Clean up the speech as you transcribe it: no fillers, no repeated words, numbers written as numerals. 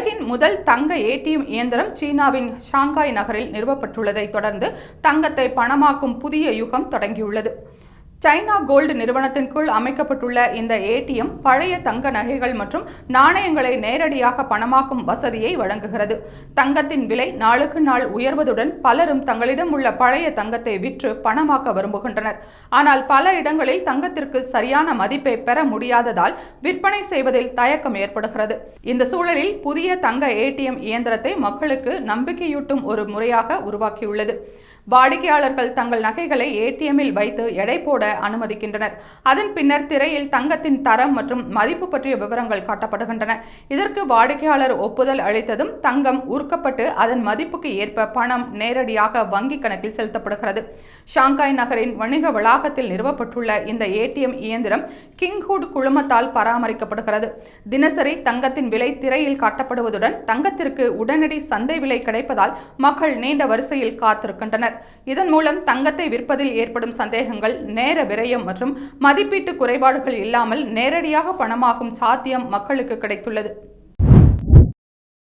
உலகின் முதல் தங்க ஏடிஎம் இயந்திரம் சீனாவின் ஷாங்காய் நகரில் நிறுவப்பட்டுள்ளதைத் தொடர்ந்து தங்கத்தை பணமாக்கும் புதிய யுகம் தொடங்கியுள்ளது. சைனா கோல்டு நிறுவனத்தின் கீழ் அமைக்கப்பட்டுள்ள இந்த ஏடிஎம் பழைய தங்க நகைகள் மற்றும் நாணயங்களை நேரடியாக பணமாக்கும் வசதியை வழங்குகிறது. தங்கத்தின் விலை நாளுக்கு நாள் உயர்வதுடன் பலரும் தங்களிடம் உள்ள பழைய தங்கத்தை விற்று பணமாக்க விரும்புகின்றனர். ஆனால் பல இடங்களில் தங்கத்திற்கு சரியான மதிப்பை பெற முடியாததால் விற்பனை செய்வதில் தயக்கம் ஏற்படுகிறது. இந்த சூழலில் புதிய தங்க ஏடிஎம் இயந்திரத்தை மக்களுக்கு நம்பிக்கையூட்டும் ஒரு முறையாக உருவாக்கியுள்ளது. வாடிக்கையாளர்கள் தங்கள் நகைகளை ஏடிஎம்மில் வைத்து எடை போட அனுமதிக்கின்றனர். அதன் பின்னர் திரையில் தங்கத்தின் தரம் மற்றும் மதிப்பு பற்றிய விவரங்கள் காட்டப்படுகின்றன. இதற்கு வாடிக்கையாளர் ஒப்புதல் அளித்ததும் தங்கம் உருக்கப்பட்டு அதன் மதிப்புக்கு ஏற்ப பணம் நேரடியாக வங்கி கணக்கில் செலுத்தப்படுகிறது. ஷாங்காய் நகரின் வணிக வளாகத்தில் நிறுவப்பட்டுள்ள இந்த ஏடிஎம் இயந்திரம் கிங்ஹுட் குழுமத்தால் பராமரிக்கப்படுகிறது. தினசரி தங்கத்தின் விலை திரையில் காட்டப்படுவதுடன் தங்கத்திற்கு உடனடி சந்தை விலை கிடைப்பதால் மக்கள் நீண்ட வரிசையில் காத்திருக்கின்றனர். இதன் மூலம் தங்கத்தை விற்பதில் ஏற்படும் சந்தேகங்கள், நேர விரயம் மற்றும் மதிப்பீட்டு குறைபாடுகள் இல்லாமல் நேரடியாக பணமாகும் சாத்தியம் மக்களுக்கு கிடைத்துள்ளது.